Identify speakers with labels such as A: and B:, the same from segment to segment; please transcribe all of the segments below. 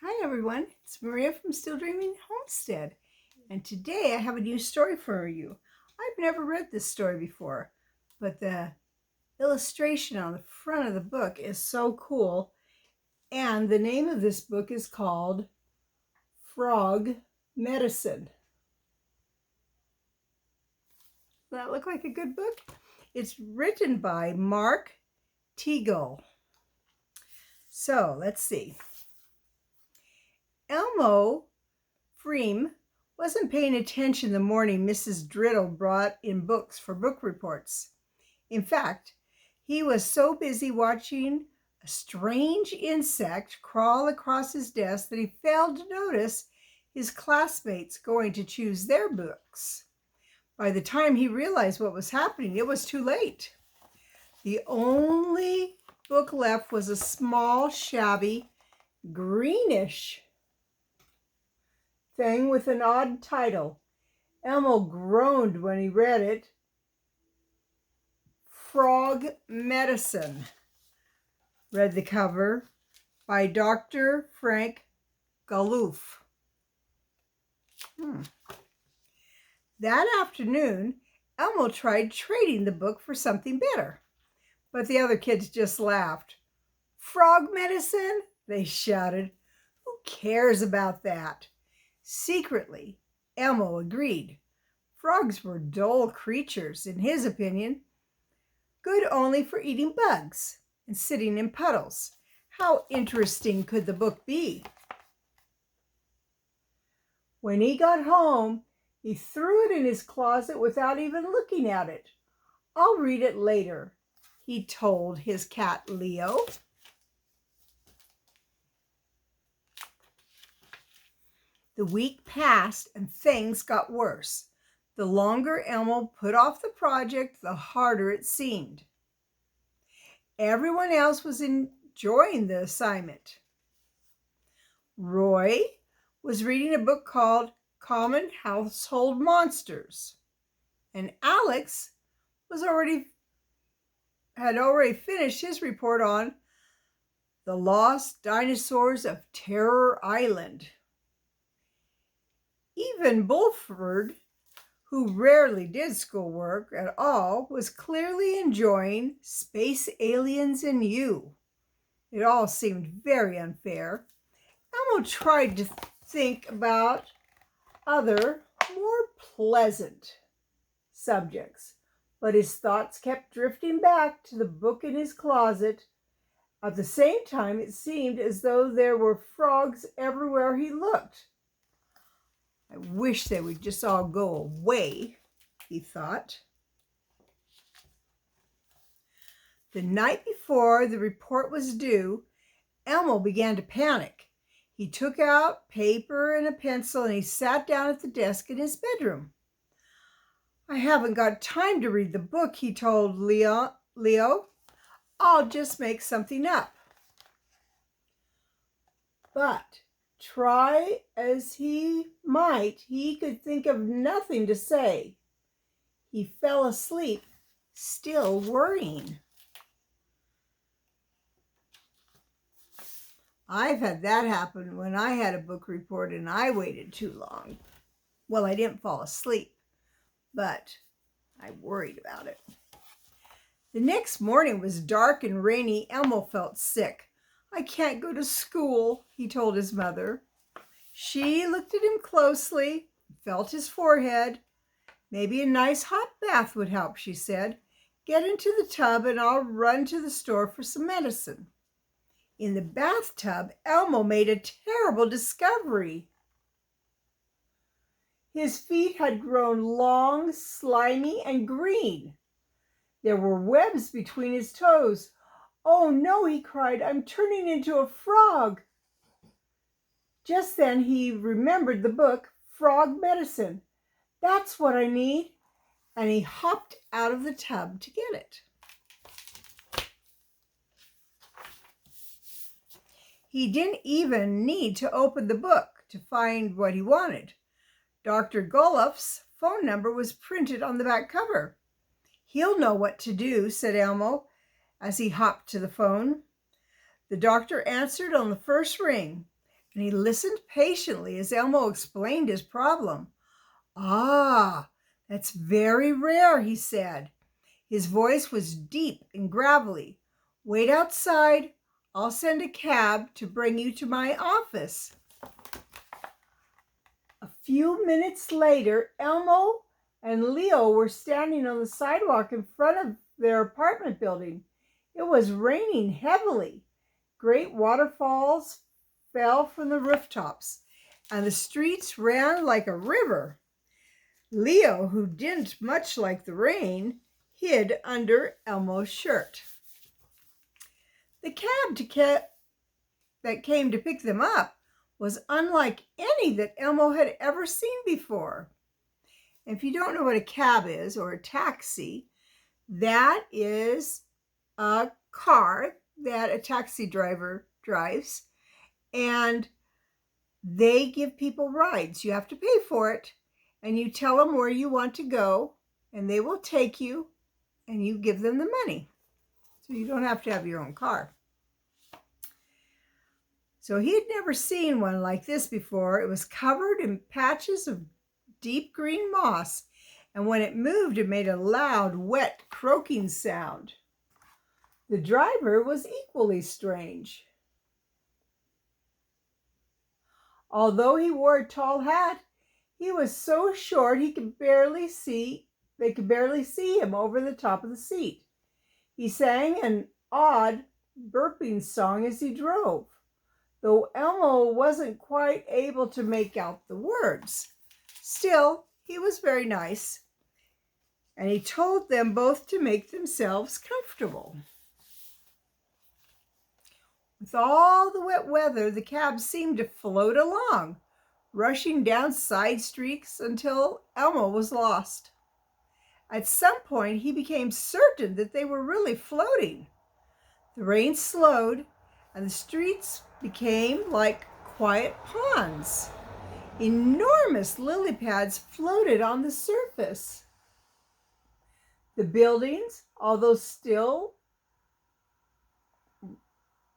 A: Hi everyone, it's Maria from Still Dreaming Homestead, and today I have a new story for you. I've never read this story before, but the illustration on the front of the book is so cool, and the name of this book is called Frog Medicine. Does that look like a good book? It's written by Mark Teague. So let's see. Elmo Freem wasn't paying attention the morning Mrs. Driddle brought in books for book reports. In fact, he was so busy watching a strange insect crawl across his desk that he failed to notice his classmates going to choose their books. By the time he realized what was happening, it was too late. The only book left was a small, shabby, greenish thing with an odd title. Elmo groaned when he read it. Frog Medicine, read the cover, by Dr. Frank Galoof. That afternoon, Elmo tried trading the book for something better, but the other kids just laughed. Frog medicine? They shouted. Who cares about that? Secretly, Elmo agreed. Frogs were dull creatures, in his opinion, good only for eating bugs and sitting in puddles. How interesting could the book be? When he got home, he threw it in his closet without even looking at it. I'll read it later, he told his cat Leo. The week passed and things got worse. The longer Elmo put off the project, the harder it seemed. Everyone else was enjoying the assignment. Roy was reading a book called Common Household Monsters, and Alex had already finished his report on The Lost Dinosaurs of Terror Island. Even Bulford, who rarely did schoolwork at all, was clearly enjoying Space Aliens and You. It all seemed very unfair. Elmo tried to think about other, more pleasant subjects, but his thoughts kept drifting back to the book in his closet. At the same time, it seemed as though there were frogs everywhere he looked. I wish they would just all go away, he thought. The night before the report was due, Elmo began to panic. He took out paper and a pencil and he sat down at the desk in his bedroom. I haven't got time to read the book, he told Leo. I'll just make something up. But try as he might, he could think of nothing to say. He fell asleep, still worrying. I've had that happen when I had a book report and I waited too long. Well, I didn't fall asleep, but I worried about it. The next morning was dark and rainy. Elmo felt sick. I can't go to school, he told his mother. She looked at him closely, felt his forehead. Maybe a nice hot bath would help, she said. Get into the tub and I'll run to the store for some medicine. In the bathtub, Elmo made a terrible discovery. His feet had grown long, slimy, and green. There were webs between his toes. Oh no, he cried, I'm turning into a frog. Just then he remembered the book, Frog Medicine. That's what I need. And he hopped out of the tub to get it. He didn't even need to open the book to find what he wanted. Dr. Goloff's phone number was printed on the back cover. He'll know what to do, said Elmo as he hopped to the phone. The doctor answered on the first ring. and he listened patiently as Elmo explained his problem. "Ah, that's very rare," he said. His voice was deep and gravelly. "Wait outside. I'll send a cab to bring you to my office." A few minutes later, Elmo and Leo were standing on the sidewalk in front of their apartment building. It was raining heavily. Great waterfalls fell from the rooftops, and the streets ran like a river. Leo, who didn't much like the rain, hid under Elmo's shirt. The cab that came to pick them up was unlike any that Elmo had ever seen before. If you don't know what a cab is, or a taxi, that is a car that a taxi driver drives, and they give people rides. You have to pay for it, and you tell them where you want to go, and they will take you, and you give them the money. So you don't have to have your own car. So he had never seen one like this before. It was covered in patches of deep green moss, and when it moved, it made a loud, wet, croaking sound. The driver was equally strange. Although he wore a tall hat, he was so short they could barely see him over the top of the seat. He sang an odd burping song as he drove, though Elmo wasn't quite able to make out the words. Still, he was very nice, and he told them both to make themselves comfortable. With all the wet weather, the cab seemed to float along, rushing down side streets until Elmo was lost. At some point, he became certain that they were really floating. The rain slowed, and the streets became like quiet ponds. Enormous lily pads floated on the surface. The buildings, although still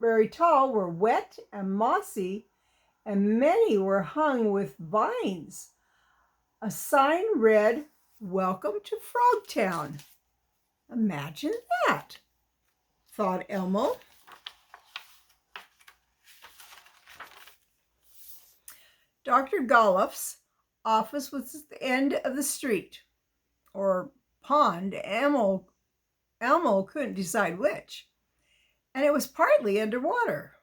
A: very tall, were wet and mossy, and many were hung with vines. A sign read, "Welcome to Frogtown." Imagine that, thought Elmo. Dr. Golliff's office was at the end of the street, or pond. Elmo couldn't decide which, and it was partly underwater.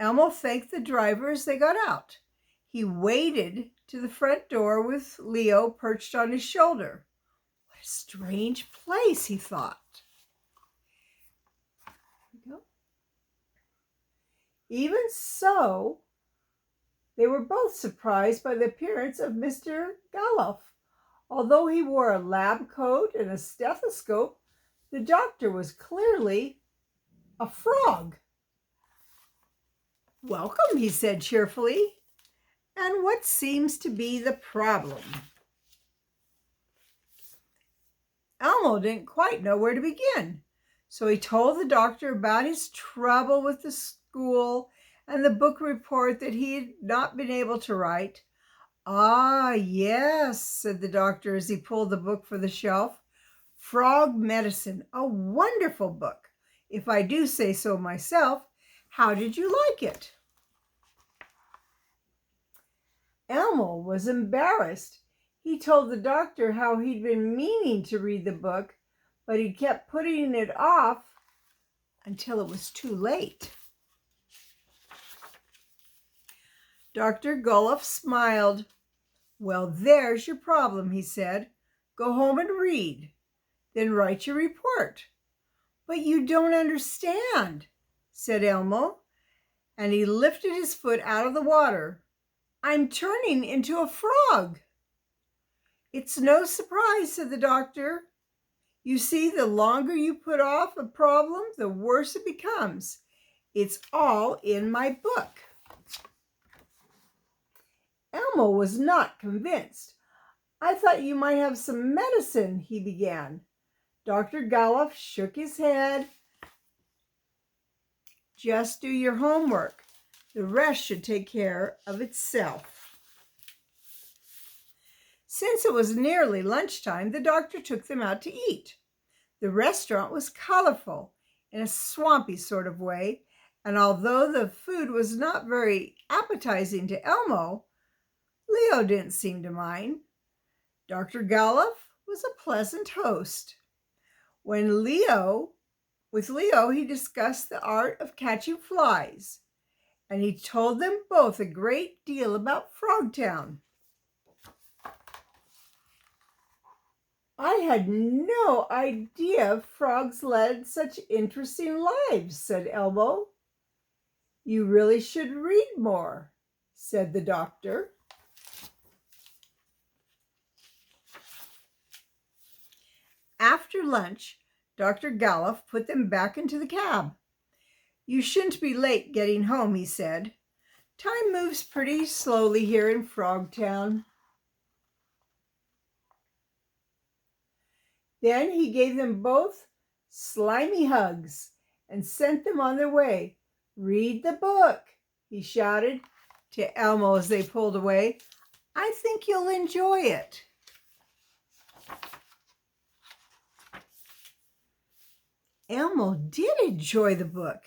A: Elmo thanked the driver as they got out. He waded to the front door with Leo perched on his shoulder. What a strange place, he thought. There we go. Even so, they were both surprised by the appearance of Mr. Golliff. Although he wore a lab coat and a stethoscope, the doctor was clearly a frog. "Welcome," he said cheerfully. "And what seems to be the problem?" Elmo didn't quite know where to begin, so he told the doctor about his trouble with the school and the book report that he had not been able to write. "Ah, yes," said the doctor as he pulled the book from the shelf. "Frog Medicine, a wonderful book, if I do say so myself. How did you like it?" Elmo was embarrassed. He told the doctor how he'd been meaning to read the book, but he kept putting it off until it was too late. Dr. Golliff smiled. "Well, there's your problem," he said. "Go home and read, then write your report." "But you don't understand," said Elmo, and he lifted his foot out of the water. "I'm turning into a frog." "It's no surprise," said the doctor. "You see, the longer you put off a problem, the worse it becomes. It's all in my book." Elmo was not convinced. "I thought you might have some medicine," he began. Dr. Golliff shook his head. "Just do your homework. The rest should take care of itself. Since it was nearly lunchtime, the doctor took them out to eat. The restaurant was colorful in a swampy sort of way, and although the food was not very appetizing to Elmo, Leo didn't seem to mind. Dr. Gallup was a pleasant host. With Leo, he discussed the art of catching flies, and he told them both a great deal about Frogtown. I had no idea frogs led such interesting lives, said Elmo. You really should read more, said the doctor. After lunch, Dr. Gallup put them back into the cab. You shouldn't be late getting home, he said. Time moves pretty slowly here in Frogtown. Then he gave them both slimy hugs and sent them on their way. Read the book, he shouted to Elmo as they pulled away. I think you'll enjoy it. Elmo did enjoy the book.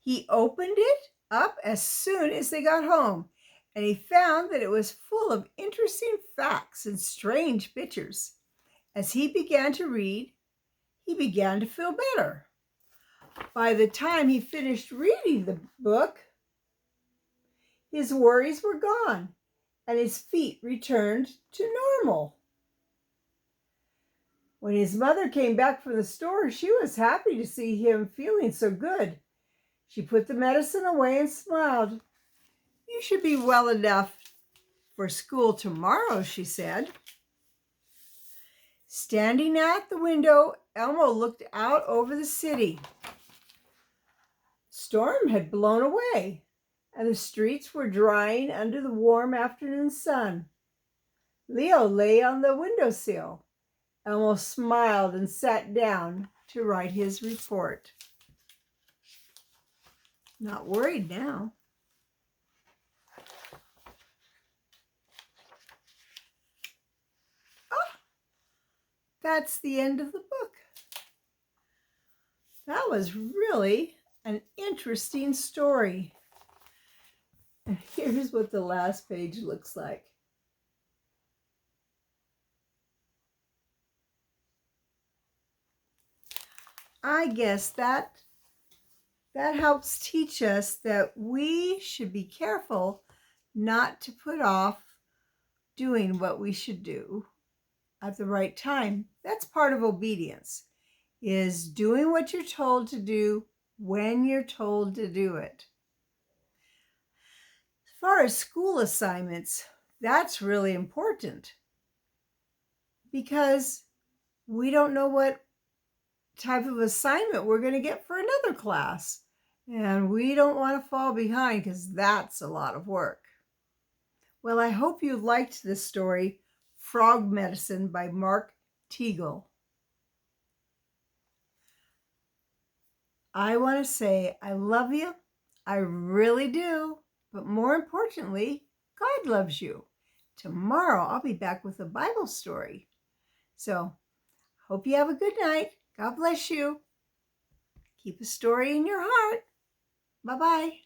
A: He opened it up as soon as they got home, and he found that it was full of interesting facts and strange pictures. As he began to read, he began to feel better. By the time he finished reading the book, his worries were gone and his feet returned to normal. When his mother came back from the store, she was happy to see him feeling so good. She put the medicine away and smiled. You should be well enough for school tomorrow, she said. Standing at the window, Elmo looked out over the city. Storm had blown away, and the streets were drying under the warm afternoon sun. Leo lay on the windowsill. Elmo smiled and sat down to write his report. Not worried now. That's the end of the book. That was really an interesting story. And here's what the last page looks like. I guess that helps teach us that we should be careful not to put off doing what we should do at the right time. That's part of obedience, is doing what you're told to do when you're told to do it. As far as school assignments, that's really important because we don't know what type of assignment we're going to get for another class. And we don't want to fall behind because that's a lot of work. Well, I hope you liked this story, Frog Medicine by Mark Teague. I want to say I love you. I really do. But more importantly, God loves you. Tomorrow I'll be back with a Bible story. So, hope you have a good night. God bless you. Keep a story in your heart. Bye-bye.